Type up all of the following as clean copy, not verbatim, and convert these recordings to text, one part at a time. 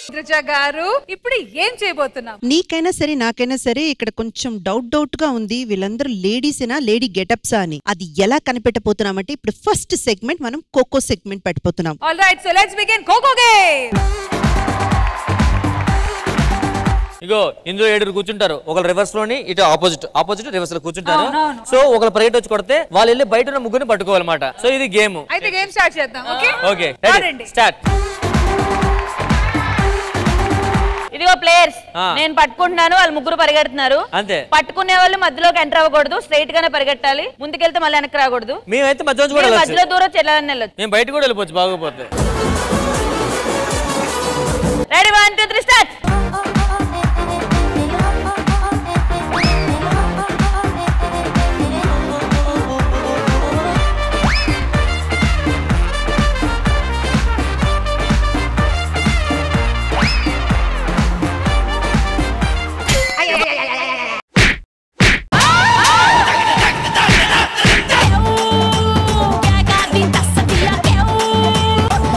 ఇంద్రజ గారు ఇప్పుడు ఏం చేయబోతున్నాం? నీకైనా సరే నాకైనా సరే ఇక్కడ కొంచెం డౌట్ గా ఉంది, వీళ్ళందరూ లేడీసేనా, లేడీ గెటప్సా అని. అది ఎలా కనిపెట్టబోతున్నామంటే ఇప్పుడు ఫస్ట్ సెగ్మెంట్ మనం ఖోఖో సెగ్మెంట్ పెట్టబోతున్నాం. All right, so let's begin kho kho game. ఇగో ఇందులో 7 కూర్చుంటారు, ఒకరు రివర్స్ లోని ఇటు ఆపోజిట్ రివర్స్ లో కూర్చుంటారు. సో ఒకరు పరిగెట్టి వచ్చి కొడితే వాళ్ళు వెళ్ళి బయట ఉన్న ముగ్గురిని పట్టుకోవాలన్నమాట. సో ఇది గేమ్. అయితే గేమ్ స్టార్ట్ చేద్దాం. Okay okay ready start. ఇదిగో ప్లేయర్స్, నేను పట్టుకుంటున్నాను, వాళ్ళు ముగ్గురు పరిగెడుతున్నారు. అంతే. పట్టుకునే వాళ్ళు మధ్యలోకి ఎంటర్ అవ్వకూడదు, స్ట్రైట్ గానే పరిగెట్టాలి. ముందుకెళ్తే మళ్ళీ వెనక్కి రాకూడదు. మేమైతే మధ్యలో దూరం చెల్లని వెళ్ళొచ్చు. మేము బయట కూడా వెళ్ళిపోవచ్చు బాగోపోతే. Ready 1 2 3 start.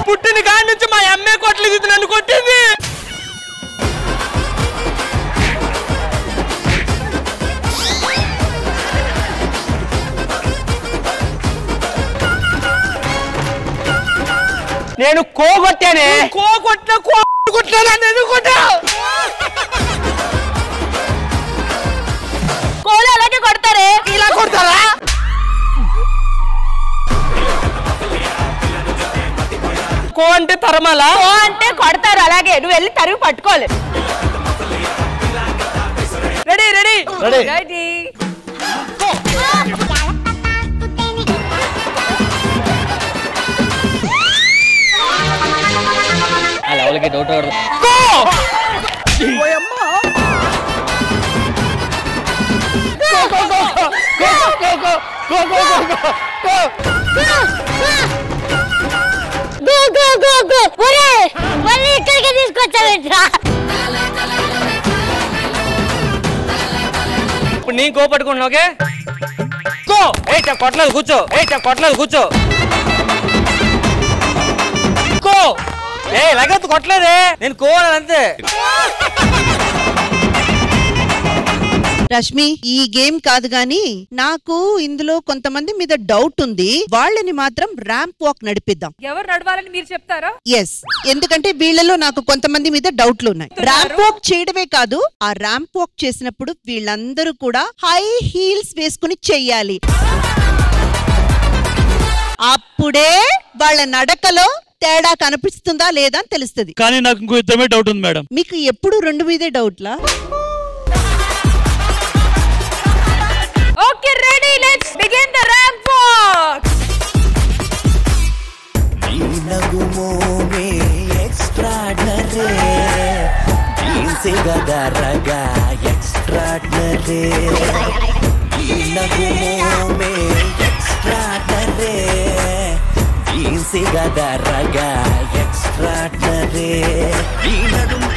పుట్టిన కాడి నుంచి మా అమ్మే కొట్టలేదు, ఇది నన్ను కొట్టింది. నేను కోగొట్టానే. కోలు అలాగే కొడతారే. ఇలా కొడతారా? కో అంటే తరమాలా? కో అంటే కొడతారు అలాగే, నువ్వు వెళ్ళి తరివి పట్టుకోవాలి. Ready ready ready ready. అలా వాళ్ళకి డౌట్ అవదు. ఇప్పుడు నేను కోపట్టుకున్నా. ఓకే కో. కొట్టలేదు కూర్చో. కో లగత్తు కొట్టలేదే, నేను కోవాలి అంతే. రష్మి, ఈ గేమ్ కాదు గాని నాకు ఇందులో కొంతమంది మీద డౌట్ ఉంది, వాళ్ళని మాత్రం ర్యాంప్ వాక్ నడిపిద్దాం. ఎవరు నడవాలని మీరు చెప్తారా? ఎస్, ఎందుకంటే వీళ్ళలో నాకు కొంతమంది మీద డౌట్లు ఉన్నాయి. ర్యాంప్ వాక్ చేయడమే కాదు, ఆ ర్యాంప్ వాక్ చేసినప్పుడు వీళ్ళందరూ కూడా హై హీల్స్ వేసుకుని చెయ్యాలి. అప్పుడే వాళ్ళ నడకలో తేడా కనిపిస్తుందా లేదా అని తెలుస్తుంది. కానీ నాకు ఇంకో ఇద్దరమే డౌట్ ఉంది మేడం. మీకు ఎప్పుడు 2 మీదే డౌట్లా? Okay ready, let's begin the ramp walk.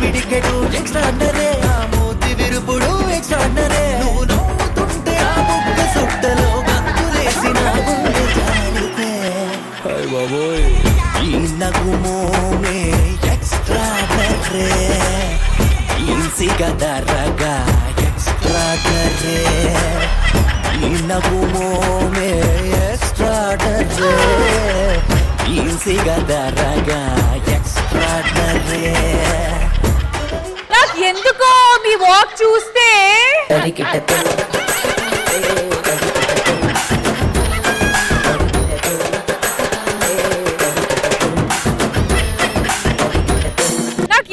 పిడికెడు ఎక్స్ట్రాడనరీ, ఆ మూతి విరుపుడు ఎక్స్ట్రాడనరీ, నువ్వు నవ్వుతుంటే ఆ బుగ్గ సుట్టలో గంతులేసిన గుండె జారితే హాయ్ బాబోయ్. ఈ నగుమోమే ఎక్స్ట్రాడనరీ, ఈసిగదరగా ఎక్స్ట్రాడనరీ, ఈ నగుమోమే ఎక్స్ట్రాడనరీ, ఈసిగదరగా ఎక్స్ట్రాడనరీ. నాకు ఎందుకో మీ వాక్ చూస్తే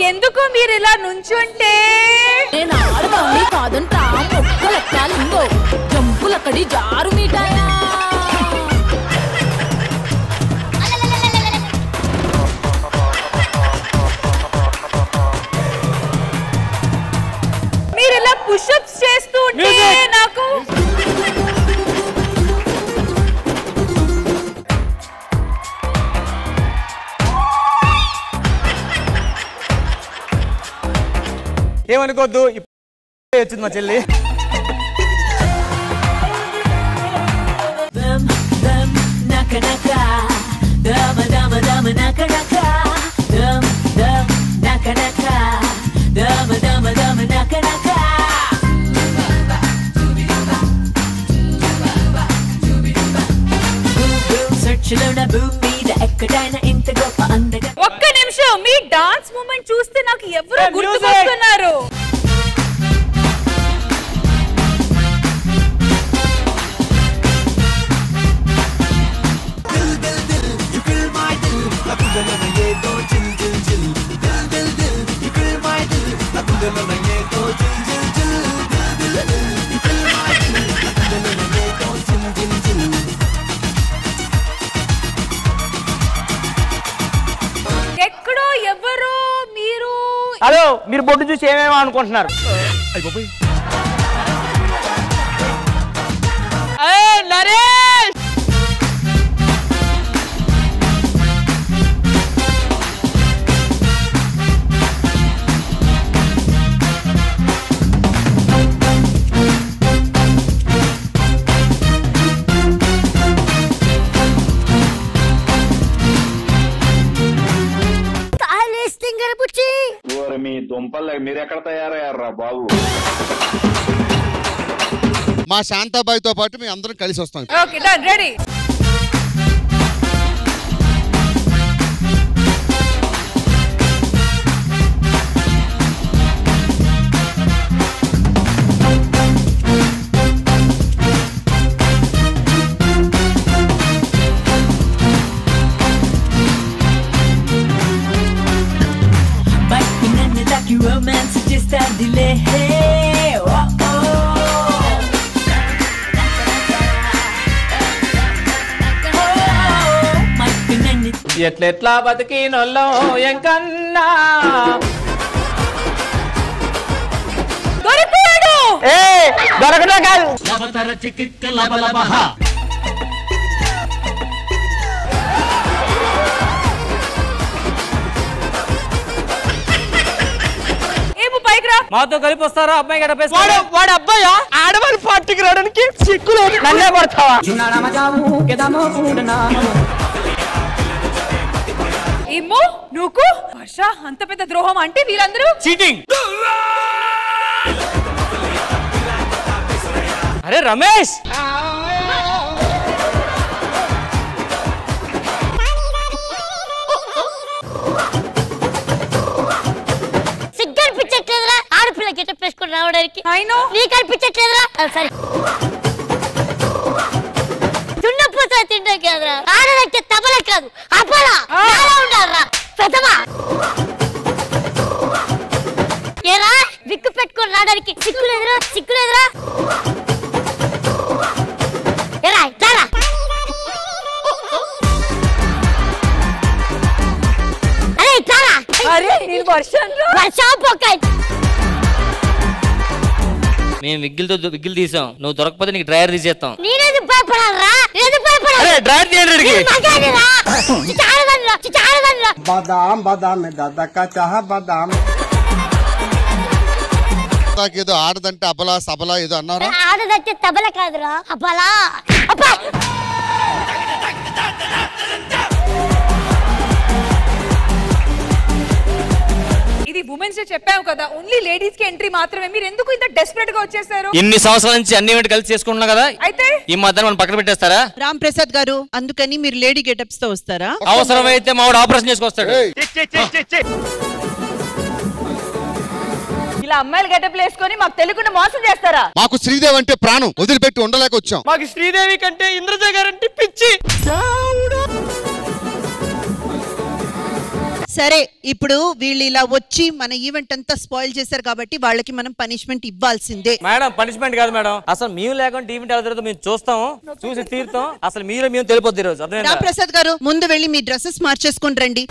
ఎందుకు మీరు ఇలా నుంచుంటే నేను ఆడదాన్ని కాదంటా మొక్కలెక్కాలింగో జంపులక్కడి జారు మీటాయా మీరు ఇలా పుషప్స్ చేస్తూ ఉంటే నాకు ఏమనుకోద్దు, వచ్చింది మా చెల్లి. Dama dama dama naka naka, dum dum naka naka. Moment చూస్తే నాకు ఎవరు గుర్తుకొస్తున్నారు. ఎక్కడో ఎవరో మీరు. హలో, మీరు బొడ్డు చూసి ఏమేమో అనుకుంటున్నారు. నరేష్ మీ దుంపలు మీరెక్కడ తయారయ్యారా బాబు? మా శాంతాబాయితో పాటు మేము అందరం కలిసి వస్తాం. Okay done, ready. romance just a delay. Oh, oh. ఎట్లెట్లా బతికినోళ్ళో ఎంకన్నా దొరికాడు. దొరకడా కాదు. మాతో కలిపి వస్తారా? అబ్బాయి వాడు అబ్బాయా? ఆడవాళ్ళ పార్టీకి రావడానికి సిక్కులు నన్నే పడతావా? ఏమో నువ్వు వర్ష అంత పెద్ద ద్రోహం అంటే వీళ్ళందరూ చీటింగ్. అరే రమేష్, సిగ్గనిపించట్లేదురా ఆడపిల్ల గెటప్ వేసుకుని రావడానికి? నీకు అనిపించట్లేదురా? సరే దున్నపోతా తింటే కదరా, ఆడదంటే తబల కాదు అపలా ఉండాలరా పెద్దమా. ఏరా విక్కు పెట్టుకుని రావడానికి సిగ్గులేదురా? సిగ్గులేదురా? ఏరా ఇట్లా అరే ఇట్లా అరే నేను వర్షం పోకాయి. మేము విగ్గిలు తీసాం, నువ్వు దొరకపోతే నీకు డ్రైవర్ తీసేస్తాం. నేనేది భయపడాలరా? నేనేది భయపడాలి. డ్రైవర్ తీయండి. బాదాం బాదాం దాదా కా చాహ బాదాం. ఏదో ఆడదంటే అబలా సబలా ఏదో అన్నారా? ఆడదంటే తబల కాదురా అబలా. అబ్బా ఇది ఉమెన్స్ డే చెప్పావు కదా, ఓన్లీ లేడీస్ కి ఎంట్రీ మాత్రమే. మీరు ఎందుకు ఇంత డెస్పరేట్ గా వచ్చేసారు? ఇన్ని సంవత్సరాల నుంచి అన్ని ఈవెంట్ కలిసి చేసుకుంటున్నా కదా, అయితే ఈ మధ్యన మనం పక్కన పెట్టేస్తారా? రామ్ ప్రసాద్ గారు, అందుకని మీరు లేడీ గెటప్స్ తో వస్తారా? అవసరమైతే మావాడు ఆపరేషన్ చేసుకొస్తాడు. ఇలా అమ్మాయిలు గెటప్లు వేసుకొని మాకు తెలియకుండా మోసం చేస్తారా? మాకు శ్రీదేవి అంటే ప్రాణం, వదిలిపెట్టి ఉండలేక వచ్చాం. మాకు శ్రీదేవి కంటే ఇంద్రజ గారంటే పిచ్చి. సరే, ఇప్పుడు వీళ్ళు ఇలా వచ్చి మన ఈవెంట్ అంతా స్పాయిల్ చేశారు కాబట్టి వాళ్ళకి మనం పనిష్మెంట్ ఇవ్వాల్సిందే. మేడం పనిష్మెంట్ కాదు మేడం, అసలు మేము లేకుండా ఈవెంట్ ఎలా జరుగుతుందో మేము చూస్తాం, చూసి తీరుతాం. అసలు మీరు మేము తెలిపోద్ది ఈరోజు. రామ్ ప్రసాద్ గారు, ముందు వెళ్ళి మీ డ్రెస్సెస్ మార్చేసుకొని రండి.